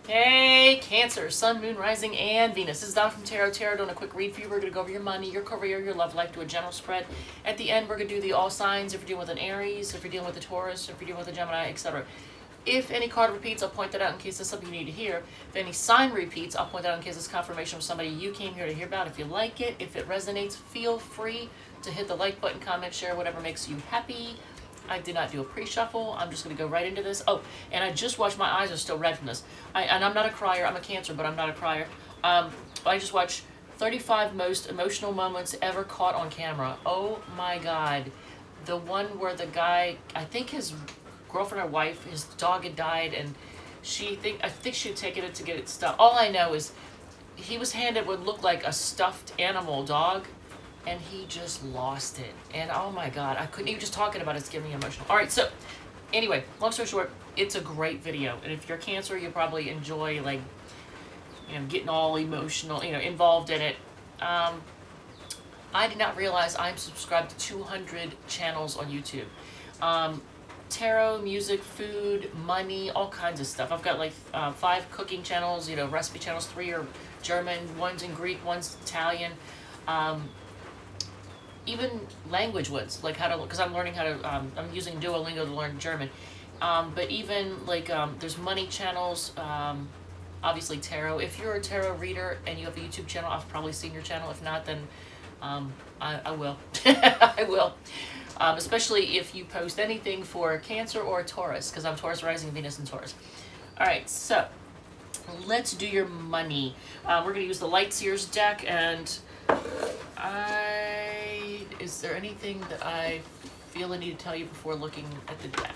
Hey, Cancer, Sun, Moon, Rising, and Venus. This is Donna from Tarot. Tarot doing a quick read for you. We're going to go over your money, your career, your love life, do a general spread. At the end, we're going to do the all signs if you're dealing with an Aries, if you're dealing with a Taurus, if you're dealing with a Gemini, etc. If any card repeats, I'll point that out in case there's something you need to hear. If any sign repeats, I'll point that out in case it's confirmation of somebody you came here to hear about. If you like it, if it resonates, feel free to hit the like button, comment, share, whatever makes you happy. I did not do a pre-shuffle. I'm just going to go right into this. Oh, and I just watched, my eyes are still red from this. And I'm not a crier. I'm a Cancer, but I'm not a crier. I just watched 35 most emotional moments ever caught on camera. Oh my God. The one where the guy, I think his girlfriend or wife, his dog had died, and I think she had taken it to get it stuffed. All I know is he was handed what looked like a stuffed animal dog, and he just lost it. And oh my God, I couldn't even, just talking about it's getting me emotional. All right, so anyway, long story short, it's a great video. And if you're Cancer, you probably enjoy, like, you know, getting all emotional, you know, involved in it. I did not realize I'm subscribed to 200 channels on YouTube. Tarot, music, food, money, all kinds of stuff. I've got like 5 cooking channels, you know, recipe channels. 3 are German, 1's in Greek, 1's Italian. Even language ones, like how to, because I'm learning how to, I'm using Duolingo to learn German. But even like, there's money channels, obviously tarot. If you're a tarot reader and you have a YouTube channel, I've probably seen your channel. If not, then I will. I will. Especially if you post anything for Cancer or Taurus, because I'm Taurus rising, Venus and Taurus. All right, so let's do your money. We're going to use the Light Seers deck, and is there anything that I feel I need to tell you before looking at the deck?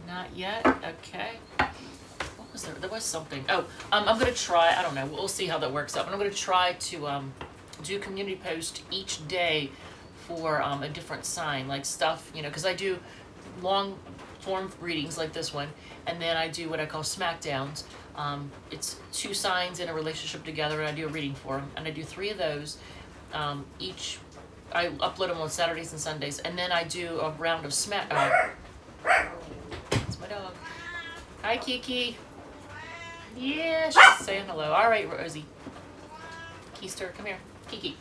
Not yet? Okay. What was there? There was something. Oh, I'm going to try, I don't know, we'll see how that works out, but I'm going to try to do community post each day for a different sign, like stuff, you know, because I do long form readings like this one, and then I do what I call smackdowns. It's 2 signs in a relationship together, and I do a reading for them, and I do 3 of those. Each, I upload them on Saturdays and Sundays, and then I do a round of smack. That's my dog. Hi, Kiki. Yeah, she's saying hello. All right, Rosie. Keister, come here. Kiki.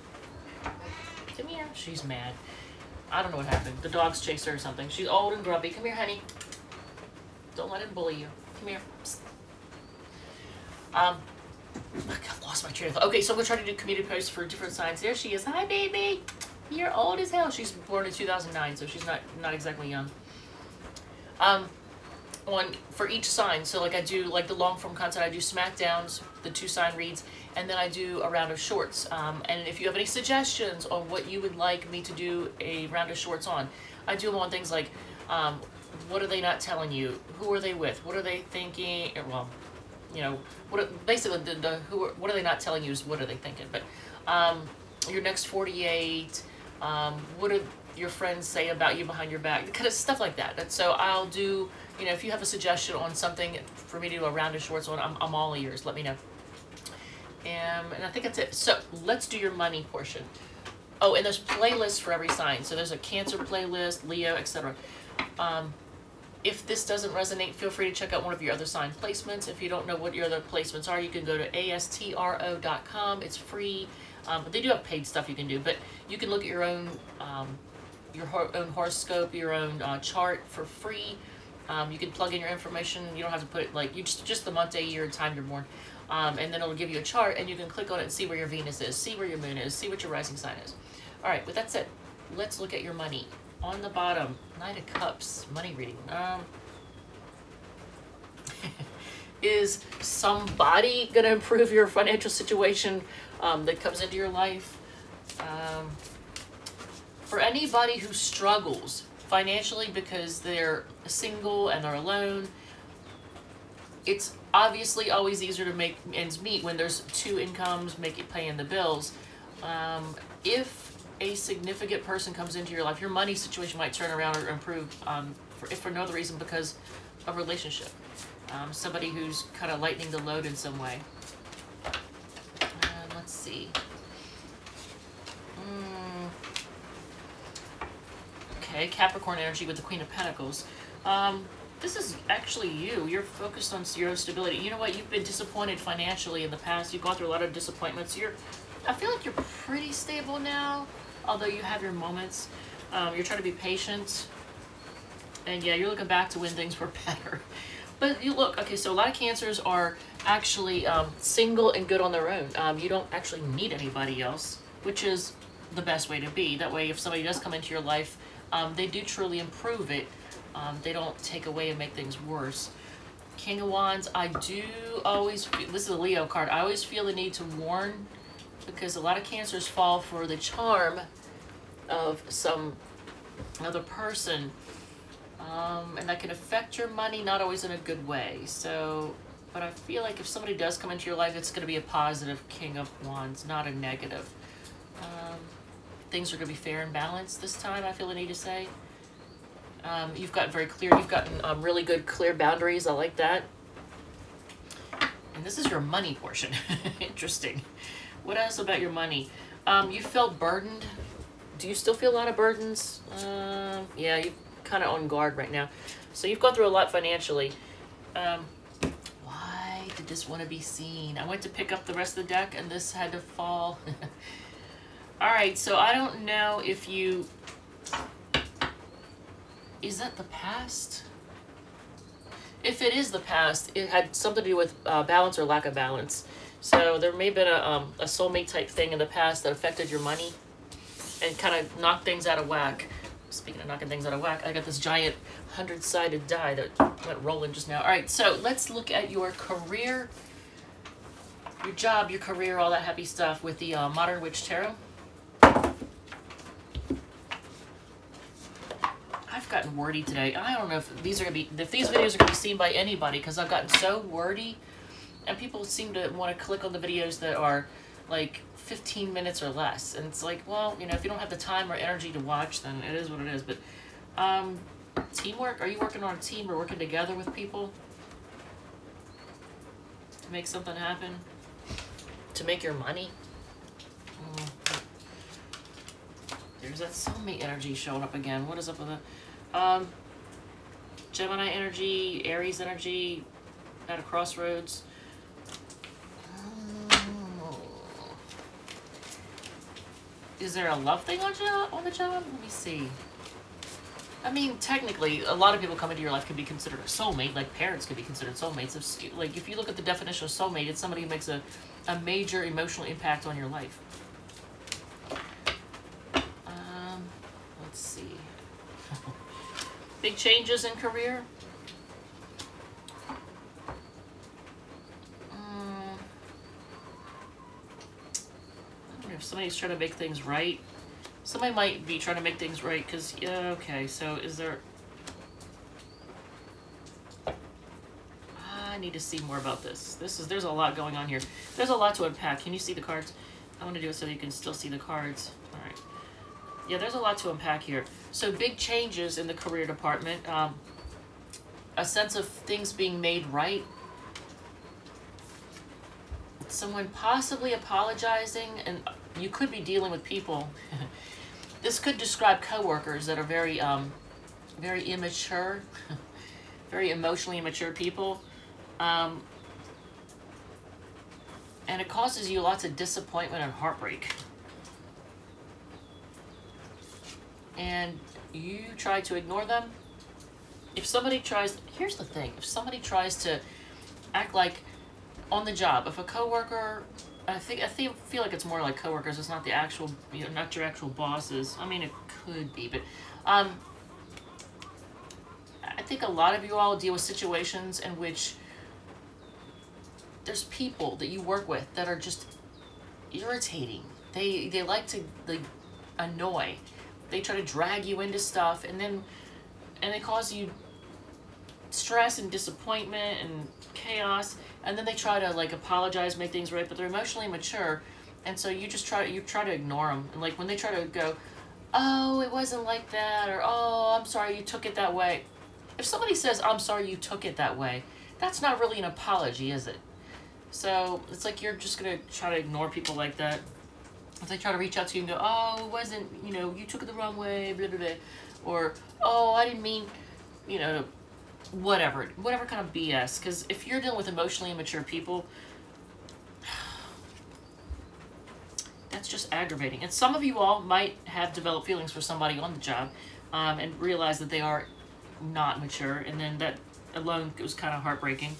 Come here. She's mad. I don't know what happened. The dogs chased her or something. She's old and grumpy. Come here, honey. Don't let him bully you. Come here. Psst. I lost my train of thought. Okay, so I'm going to try to do community posts for different signs. There she is. Hi, baby. You're old as hell. She's born in 2009, so she's not exactly young. For each sign, so like I do like the long form content, I do smackdowns, the 2 sign reads, and then I do a round of shorts. And if you have any suggestions on what you would like me to do a round of shorts on, I do them on things like, what are they not telling you? Who are they with? What are they thinking? Well, you know, basically what are they not telling you is what are they thinking. But your next 48, what do your friends say about you behind your back? Kind of stuff like that. So I'll do, you know, if you have a suggestion on something for me to do a round of shorts on, I'm all ears. Let me know. And I think that's it. So let's do your money portion. Oh, and there's playlists for every sign. So there's a Cancer playlist, Leo, etc. If this doesn't resonate, feel free to check out one of your other sign placements. If you don't know what your other placements are, you can go to astro.com. It's free. But they do have paid stuff you can do. But you can look at your own horoscope, your own chart for free. You can plug in your information. You don't have to put, like, you just the month, day, year, time you're born. And then it'll give you a chart, and you can click on it and see where your Venus is, see where your moon is, see what your rising sign is. All right, with that said, let's look at your money. On the bottom, Knight of Cups, money reading. Is somebody going to improve your financial situation that comes into your life? For anybody who struggles financially because they're single and they're alone, it's obviously always easier to make ends meet when there's 2 incomes paying the bills. If a significant person comes into your life, your money situation might turn around or improve, if for no other reason, because of a relationship. Somebody who's kind of lightening the load in some way. Let's see. Okay, Capricorn energy with the Queen of Pentacles. This is actually you. You're focused on your stability. You know what? You've been disappointed financially in the past. You've gone through a lot of disappointments. I feel like you're pretty stable now, although you have your moments. You're trying to be patient. And yeah, you're looking back to when things were better. But you look, okay, so a lot of Cancers are actually single and good on their own. You don't actually need anybody else, which is the best way to be. That way, if somebody does come into your life, they do truly improve it. They don't take away and make things worse. King of Wands, I do always feel, this is a Leo card, I always feel the need to warn, because a lot of Cancers fall for the charm of some other person, and that can affect your money, not always in a good way. So, but I feel like if somebody does come into your life, it's going to be a positive King of Wands, not a negative. Things are going to be fair and balanced this time, I feel the need to say. You've gotten really good clear boundaries. I like that. And this is your money portion. Interesting. What else about your money? You felt burdened. Do you still feel a lot of burdens? Yeah, you're kind of on guard right now. So you've gone through a lot financially. Why did this want to be seen? I went to pick up the rest of the deck and this had to fall. All right, so I don't know if you... Is that the past? If it is the past, it had something to do with balance or lack of balance. So there may have been a soulmate type thing in the past that affected your money and kind of knocked things out of whack. Speaking of knocking things out of whack, I got this giant 100-sided die that went rolling just now. All right, so let's look at your career, your job, your career, all that happy stuff with the Modern Witch Tarot. I've gotten wordy today. I don't know if these videos are gonna be seen by anybody, because I've gotten so wordy, and people seem to want to click on the videos that are like 15 minutes or less, and it's like, well, you know, if you don't have the time or energy to watch, then it is what it is. But teamwork, are you working on a team or working together with people to make something happen, to make your money? There's that soulmate energy showing up again. What is up with that? Gemini energy, Aries energy, at a crossroads. Is there a love thing on the job? Let me see. I mean, technically, a lot of people come into your life could be considered a soulmate. Like parents could be considered soulmates. Like if you look at the definition of soulmate, it's somebody who makes a major emotional impact on your life. Let's see. Big changes in career. I don't know if somebody's trying to make things right. Somebody might be trying to make things right because, yeah, okay, so is there... I need to see more about this. There's a lot going on here. There's a lot to unpack. Can you see the cards? I want to do it so you can still see the cards. All right. Yeah, there's a lot to unpack here. So big changes in the career department. A sense of things being made right. Someone possibly apologizing, and you could be dealing with people. This could describe coworkers that are very immature, very emotionally immature people. And it causes you lots of disappointment and heartbreak. And you try to ignore them. If somebody tries, here's the thing, if somebody tries to act like on the job, if a coworker, I feel like it's more like coworkers, it's not the actual, you know, not your actual bosses. I mean, it could be, but I think a lot of you all deal with situations in which there's people that you work with that are just irritating. They like to annoy. They try to drag you into stuff, and they cause you stress and disappointment and chaos, and then they try to like apologize, make things right, but they're emotionally immature, and so you try to ignore them. And like when they try to go, oh, it wasn't like that, or oh, I'm sorry you took it that way. If somebody says, I'm sorry you took it that way, that's not really an apology, is it? So it's like you're just gonna try to ignore people like that. If they try to reach out to you and go, oh, it wasn't, you know, you took it the wrong way, blah, blah, blah. Or, oh, I didn't mean, you know, whatever kind of BS. Because if you're dealing with emotionally immature people, that's just aggravating. And some of you all might have developed feelings for somebody on the job, and realize that they are not mature, and then that alone was kind of heartbreaking.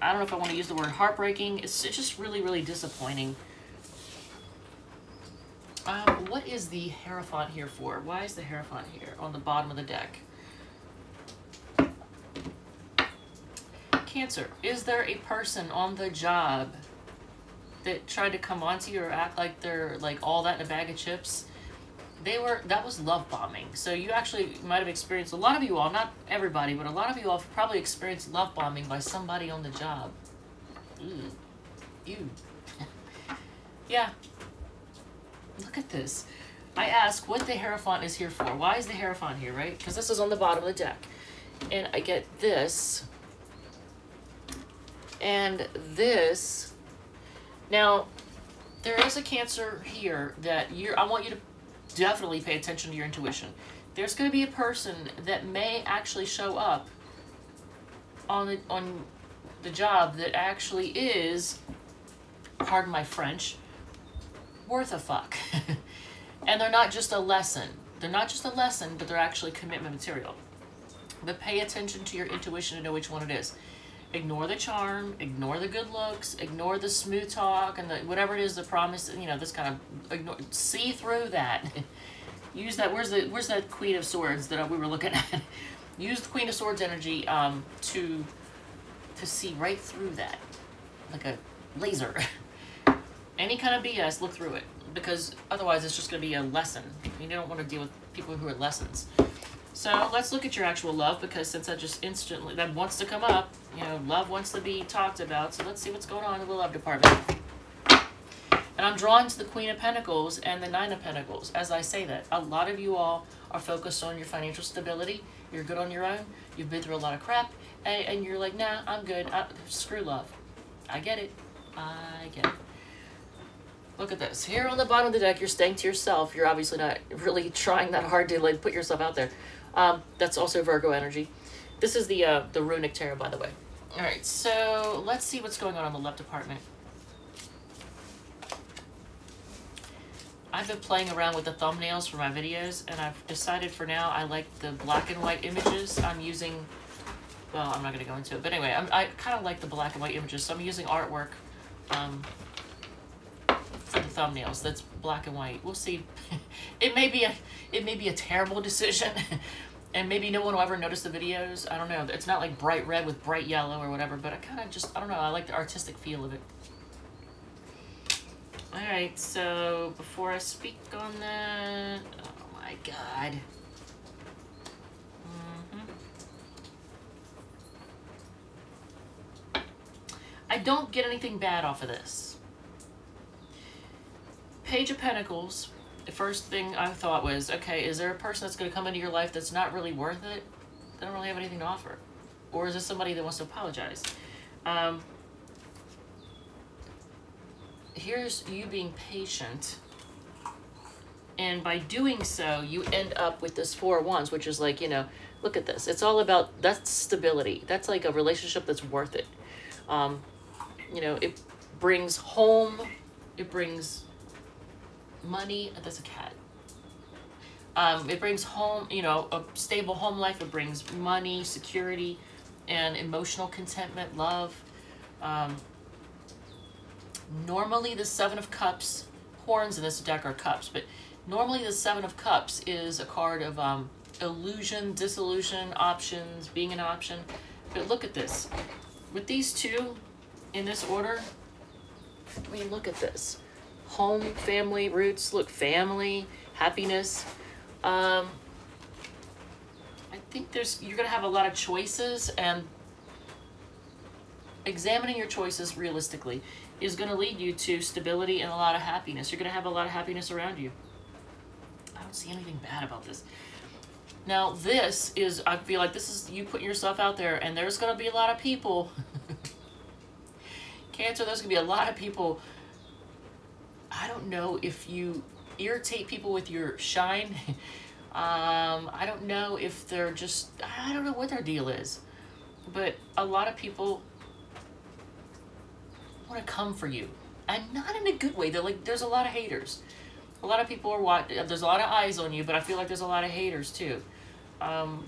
I don't know if I want to use the word heartbreaking. It's just really, really disappointing. What is the Hierophant here for? Why is the Hierophant here on the bottom of the deck? Cancer, is there a person on the job that tried to come onto you or act like they're like all that in a bag of chips? That was love bombing. So you actually might have experienced, a lot of you all, not everybody, but a lot of you all have probably experienced love bombing by somebody on the job. Ew. Ew. Yeah. Look at this. I ask what the Hierophant is here for. Why is the Hierophant here, right? Because this is on the bottom of the deck. And I get this. And this. Now, there is a Cancer here that I want you to definitely pay attention to your intuition. There's going to be a person that may actually show up on the job that actually is, pardon my French, worth a fuck. And they're not just a lesson. They're not just a lesson, but they're actually commitment material. But pay attention to your intuition to know which one it is. Ignore the charm, ignore the good looks, ignore the smooth talk, and the whatever it is, the promise, this kind of, see through that. Use that, where's that Queen of Swords that we were looking at? Use the Queen of Swords energy to see right through that, like a laser. Any kind of BS, look through it, because otherwise it's just going to be a lesson. You don't want to deal with people who are lessons. So let's look at your actual love, because since that just instantly, that wants to come up, love wants to be talked about. So let's see what's going on in the love department. And I'm drawn to the Queen of Pentacles and the Nine of Pentacles. As I say that, a lot of you all are focused on your financial stability. You're good on your own. You've been through a lot of crap. And you're like, nah, I'm good. Screw love. I get it. I get it. Look at this. Here on the bottom of the deck, you're staying to yourself. You're obviously not really trying that hard to put yourself out there. That's also Virgo energy. This is the Runic Tarot, by the way. All right, so let's see what's going on in the love department. I've been playing around with the thumbnails for my videos, and I've decided for now I like the black and white images. I'm using, well, I'm not going to go into it, but anyway, I kind of like the black and white images, so I'm using artwork for the thumbnails that's black and white. We'll see. It may be a terrible decision, and maybe no one will ever notice the videos. I don't know. It's not like bright red with bright yellow or whatever, but I kind of just, I don't know, I like the artistic feel of it. Alright, so before I speak on that, oh my god. I don't get anything bad off of this. Page of Pentacles, the first thing I thought was, okay, is there a person that's going to come into your life that's not really worth it? They don't really have anything to offer. Or is this somebody that wants to apologize? Here's you being patient, and by doing so you end up with this Four of Wands, which is like, look at this, it's all about, that's stability, that's like a relationship that's worth it. It brings home, it brings money. That's a cat. It brings home, a stable home life. It brings money, security, and emotional contentment, love. Normally the Seven of Cups, horns in this deck are cups, but normally the Seven of Cups is a card of illusion, disillusion, options, being an option. But look at this. With these two in this order, I mean, look at this. Home, family, roots, look, family, happiness. I think you're going to have a lot of choices, and examining your choices realistically is going to lead you to stability and a lot of happiness. You're going to have a lot of happiness around you. I don't see anything bad about this. Now, this is, I feel like this is you putting yourself out there, and there's going to be a lot of people. Cancer, there's going to be a lot of people. I don't know if you irritate people with your shine I don't know if they're just, I don't know what their deal is, but a lot of people want to come for you, and not in a good way. They're like, there's a lot of haters. A lot of people are watching. There's a lot of eyes on you, but I feel like there's a lot of haters too.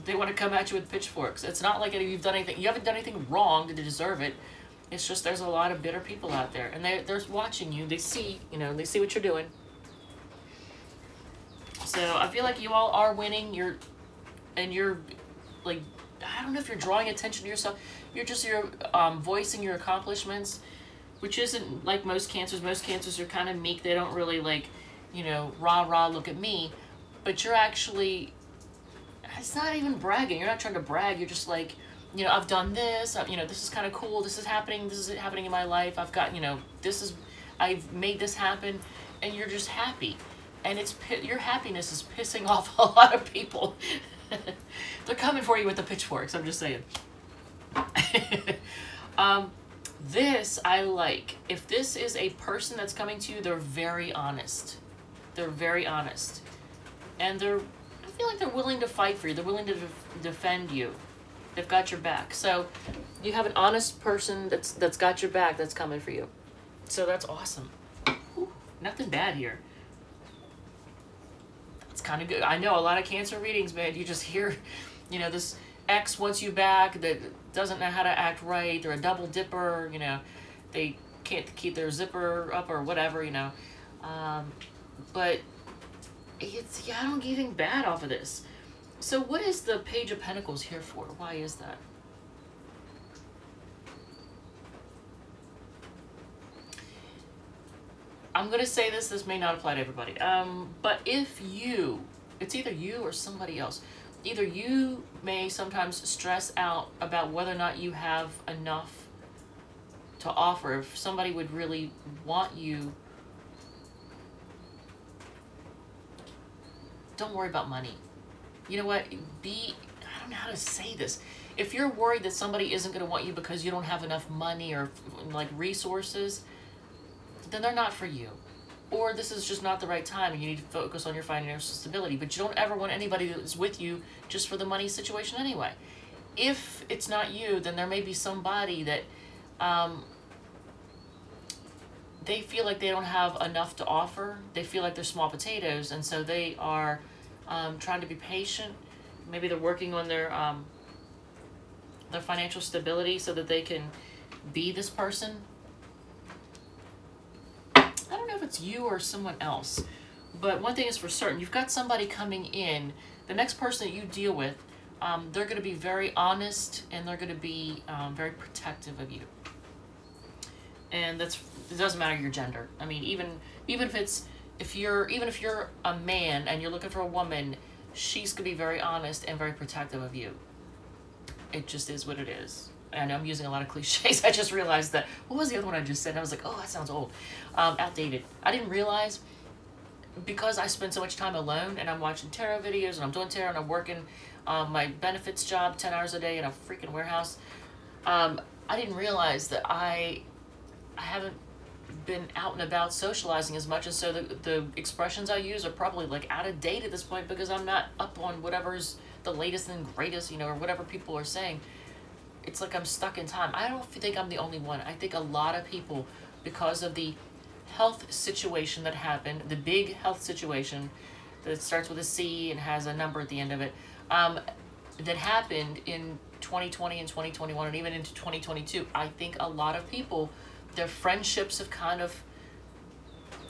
They want to come at you with pitchforks. It's not like you've done anything. You haven't done anything wrong to deserve it. It's just there's a lot of bitter people out there, and they're watching you. They see, they see what you're doing. So I feel like you all are winning. You're like, I don't know if you're drawing attention to yourself. You're voicing your accomplishments, which isn't like most cancers. Most cancers are kind of meek. They don't really like, rah rah, look at me. But you're actually, it's not even bragging. You're not trying to brag. You're just like, I've done this. This is kind of cool. This is happening. This is happening in my life. I've got, I've made this happen, and you're just happy. And your happiness is pissing off a lot of people. They're coming for you with the pitchforks. I'm just saying. This I like. If this is a person that's coming to you, they're very honest. They're very honest, and I feel like they're willing to fight for you. They're willing to defend you. They've got your back. So you have an honest person that's got your back, that's coming for you. So that's awesome. Whew, nothing bad here. It's kind of good. I know a lot of Cancer readings, man. You just hear, this ex wants you back that doesn't know how to act right. They're a double dipper. They can't keep their zipper up or whatever. But I don't get anything bad off of this. So what is the Page of Pentacles here for? Why is that? I'm going to say this may not apply to everybody. But it's either you or somebody else. Either you may sometimes stress out about whether or not you have enough to offer. If somebody would really want you, don't worry about money. You know what? I don't know how to say this. If you're worried that somebody isn't going to want you because you don't have enough money or like resources, then they're not for you. Or this is just not the right time and you need to focus on your financial stability. But you don't ever want anybody that's with you just for the money situation anyway. If it's not you, then there may be somebody that they feel like they don't have enough to offer. They feel like they're small potatoes, and so they are trying to be patient. Maybe they're working on their financial stability so that they can be this person. I don't know if it's you or someone else, but one thing is for certain, you've got somebody coming in. The next person that you deal with, they're going to be very honest, and they're going to be very protective of you. And it doesn't matter your gender. I mean, even if you're a man and you're looking for a woman, she's going to be very honest and very protective of you. It just is what it is. I know I'm using a lot of cliches. I just realized that, what was the other one I just said? And I was like, oh, that sounds old. Outdated. I didn't realize, because I spend so much time alone and I'm watching tarot videos and I'm doing tarot and I'm working my benefits job 10 hours a day in a freaking warehouse. I didn't realize that I haven't been out and about socializing as much, and so the expressions I use are probably like out of date at this point because I'm not up on whatever's the latest and greatest, or whatever people are saying. It's like I'm stuck in time. I don't think I'm the only one. I think a lot of people, because of the health situation that happened, the big health situation that starts with a C and has a number at the end of it, that happened in 2020 and 2021 and even into 2022, I think a lot of people, their friendships have kind of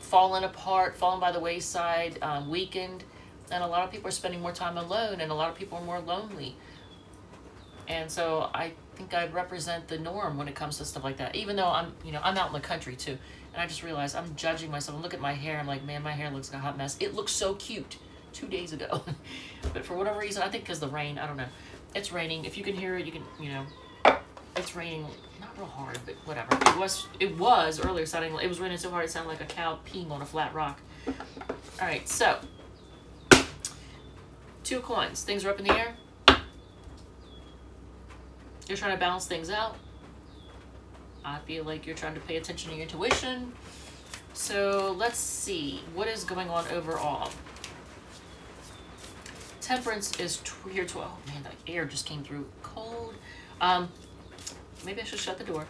fallen apart, fallen by the wayside, weakened, and a lot of people are spending more time alone, and a lot of people are more lonely. And so I think I represent the norm when it comes to stuff like that, even though I'm out in the country too. And I just realized I'm judging myself. Look at my hair. I'm like, man, my hair looks like a hot mess. It looks so cute 2 days ago. But for whatever reason, I think because the rain, I don't know. It's raining. If you can hear it, you can, it's raining, not real hard, but whatever. It was earlier sounding, it was raining so hard it sounded like a cow peeing on a flat rock. All right, so 2 coins. Things are up in the air. You're trying to balance things out. I feel like you're trying to pay attention to your intuition. So let's see what is going on overall. Temperance is here to, oh man, the air just came through cold. Maybe I should shut the door.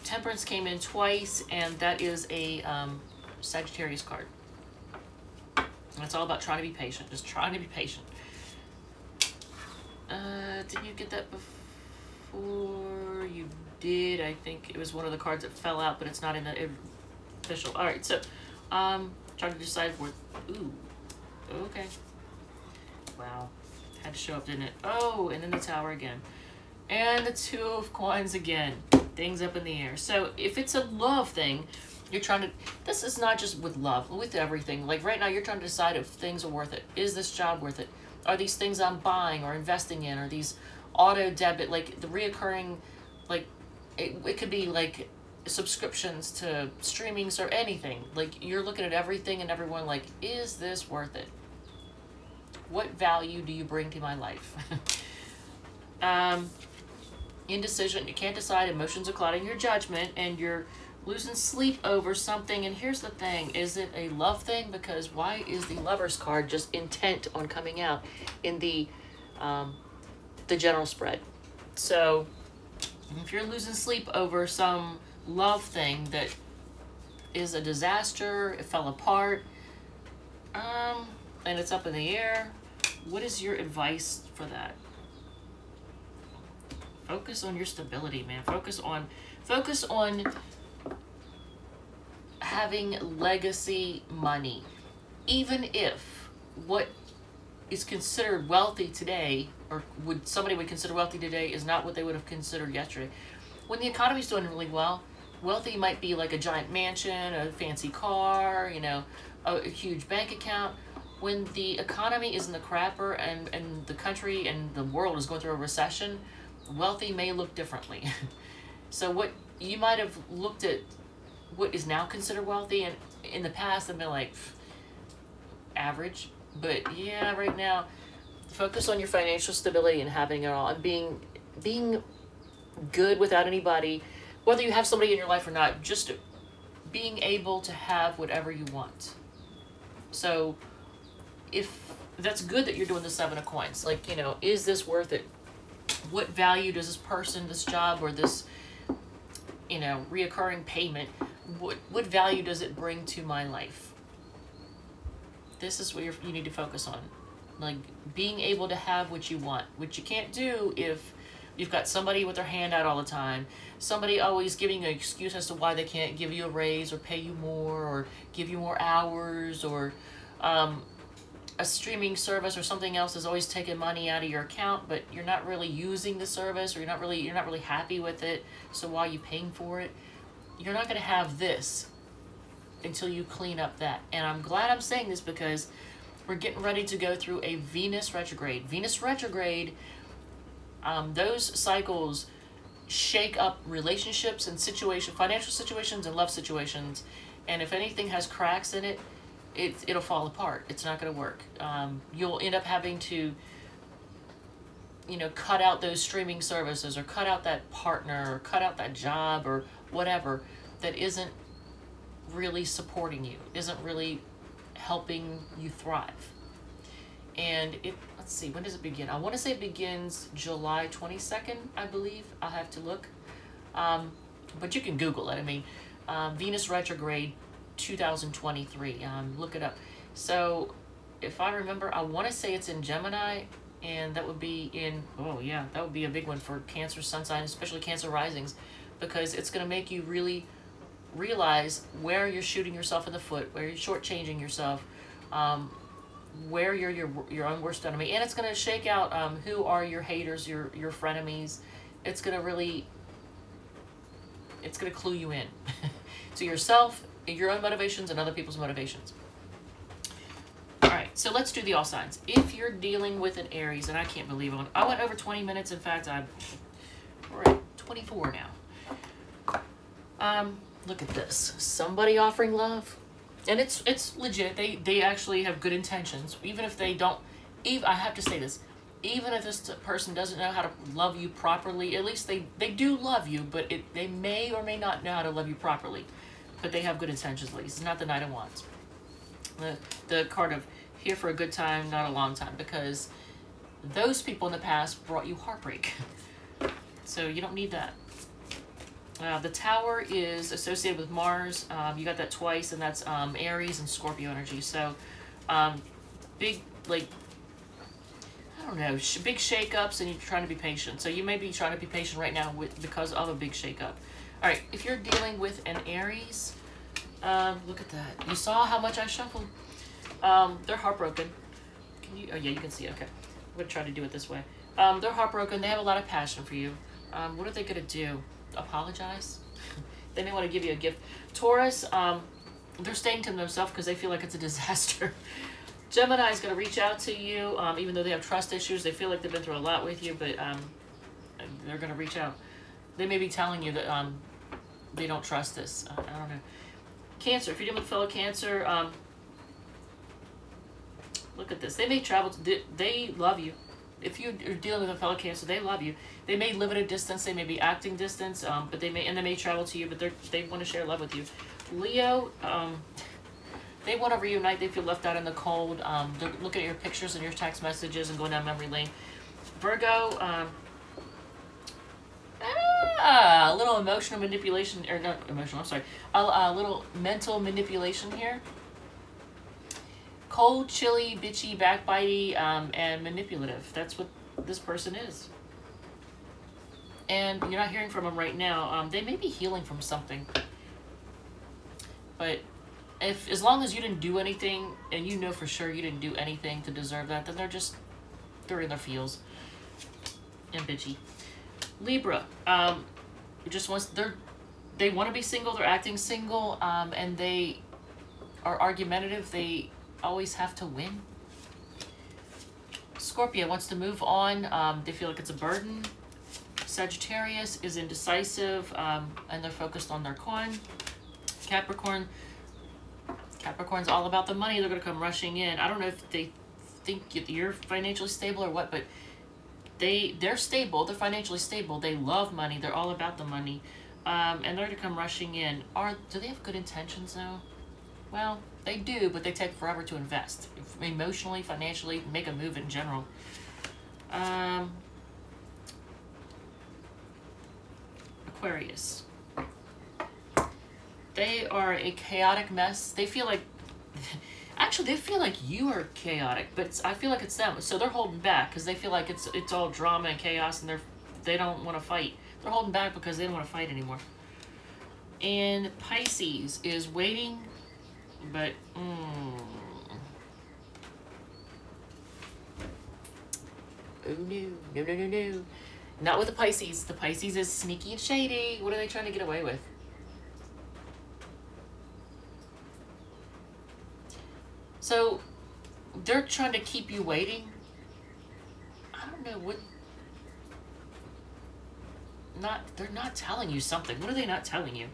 Temperance came in twice, and that is a Sagittarius card. And it's all about trying to be patient, just trying to be patient. Did you get that before? You did. I think it was one of the cards that fell out, but it's not in the official. All right, so trying to decide where. Ooh, okay. Wow, had to show up, didn't it? Oh, and then the Tower again, and the Two of Coins again. Things up in the air. So if it's a love thing, you're trying to. This is not just with love, with everything. Like right now, you're trying to decide if things are worth it. Is this job worth it? Are these things I'm buying or investing in? Are these auto debit, like the reoccurring, like it could be like subscriptions to streamings or anything. Like you're looking at everything and everyone like, is this worth it? What value do you bring to my life? Indecision, you can't decide, emotions are clouding your judgment, and you're losing sleep over something. And here's the thing, is it a love thing? Because why is the Lover's card just intent on coming out in the general spread? So if you're losing sleep over some love thing that is a disaster, it fell apart, and it's up in the air, what is your advice for that? Focus on your stability, man. Focus on having legacy money. Even if what is considered wealthy today, or somebody would consider wealthy today, is not what they would have considered yesterday. When the economy's doing really well, wealthy might be like a giant mansion, a fancy car, you know, a huge bank account. When the economy is in the crapper and the country and the world is going through a recession, wealthy may look differently. So what you might have looked at what is now considered wealthy, and in the past have been like average, but yeah, right now focus on your financial stability and having it all, and being good without anybody, whether you have somebody in your life or not, just being able to have whatever you want. So if that's good that you're doing the Seven of Coins, like, you know, is this worth it? What value does this person, this job, or this, you know, reoccurring payment, what value does it bring to my life? This is what you need to focus on. Like being able to have what you want, which you can't do if you've got somebody with their hand out all the time, somebody always giving an excuse as to why they can't give you a raise or pay you more or give you more hours, or a streaming service or something else is always taking money out of your account, but you're not really using the service, or you're not really happy with it. So why are you paying for it? You're not going to have this until you clean up that. And I'm glad I'm saying this because we're getting ready to go through a Venus retrograde. Venus retrograde, those cycles shake up relationships and financial situations and love situations. And if anything has cracks in it, it'll fall apart. It's not going to work. You'll end up having to, you know, cut out those streaming services, or cut out that partner, or cut out that job, or whatever that isn't really supporting you, isn't really helping you thrive. And let's see, when does it begin? I want to say it begins July 22nd, I believe. I'll have to look. But you can Google it. I mean, Venus retrograde 2023. Look it up. So if I remember, I want to say it's in Gemini, and that would be in, oh yeah, that would be a big one for Cancer sun sign, especially Cancer risings, because it's going to make you really realize where you're shooting yourself in the foot, where you're shortchanging yourself, where you're your own worst enemy, and it's going to shake out who are your haters, your frenemies. It's going to clue you in to yourself, your own motivations, and other people's motivations. All right, so let's do the all signs. If you're dealing with an Aries, and I can't believe I went over 20 minutes. In fact, we're at 24 now. Look at this. Somebody offering love, and it's legit. They actually have good intentions, even if they don't. I have to say this. Even if this person doesn't know how to love you properly, at least they do love you, but they may or may not know how to love you properly. But they have good intentions, at least. It's not the Knight of Wands. The card of here for a good time, not a long time, because those people in the past brought you heartbreak. So you don't need that. The Tower is associated with Mars. You got that twice, and that's Aries and Scorpio energy. So big, like, I don't know, big shakeups, and you're trying to be patient. So you may be trying to be patient right now because of a big shakeup. All right, if you're dealing with an Aries, look at that. You saw how much I shuffled. They're heartbroken. Can you? Oh yeah, you can see. Okay, I'm gonna try to do it this way. They're heartbroken. They have a lot of passion for you. What are they gonna do? Apologize? They may want to give you a gift. Taurus, they're staying to themselves because they feel like it's a disaster. Gemini is going to reach out to you, even though they have trust issues. They feel like they've been through a lot with you, but they're going to reach out. They may be telling you that they don't trust this. I don't know. Cancer, if you're dealing with fellow Cancer, look at this. They may travel. They love you. If you're dealing with a fellow Cancer, they love you. They may live at a distance. They may be acting distance, but they may travel to you. But they want to share love with you. Leo, they want to reunite. They feel left out in the cold. They're looking at your pictures and your text messages and going down memory lane. Virgo, a little emotional manipulation, or not emotional. I'm sorry, a little mental manipulation here. Cold, chilly, bitchy, backbitey, and manipulative. That's what this person is. And you're not hearing from them right now. They may be healing from something. But as long as you didn't do anything, and you know for sure you didn't do anything to deserve that, then they're in their feels. And bitchy. Libra, they want to be single, they're acting single, and they are argumentative. They always have to win. Scorpio wants to move on. They feel like it's a burden. Sagittarius is indecisive, and they're focused on their coin. Capricorn's all about the money. They're going to come rushing in. I don't know if they think you're financially stable or what, but they're stable. They're financially stable. They love money. They're all about the money, and they're going to come rushing in. Do they have good intentions though? Well, they do, but they take forever to invest. Emotionally, financially, make a move in general. Aquarius. They are a chaotic mess. They feel like, actually, they feel like you are chaotic, but I feel like it's them. So they're holding back because they feel like it's all drama and chaos, and they don't want to fight. They're holding back because they don't want to fight anymore. And Pisces is waiting, but oh no. Not with the Pisces. The Pisces is sneaky and shady. What are they trying to get away with? So they're trying to keep you waiting. I don't know what. They're not telling you something. What are they not telling you?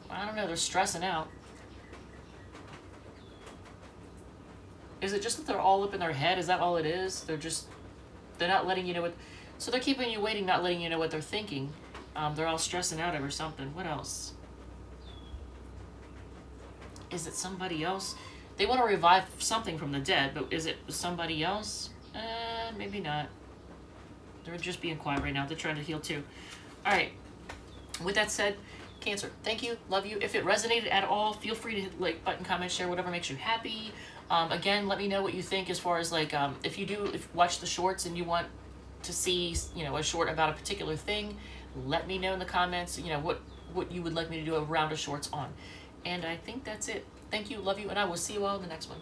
I don't know. They're stressing out. Is it just that they're all up in their head? Is that all it is? They're not letting you know what. So they're keeping you waiting, not letting you know what they're thinking. They're all stressing out over something. What else? Is it somebody else? They want to revive something from the dead, but is it somebody else? Maybe not. They're just being quiet right now. They're trying to heal too. All right. With that said, Cancer, thank you, love you. If it resonated at all, feel free to hit like button, comment, share, whatever makes you happy. Again, let me know what you think as far as like if you watch the shorts and you want to see a short about a particular thing, let me know in the comments what you would like me to do a round of shorts on. And I think that's it. Thank you, love you, and I will see you all in the next one.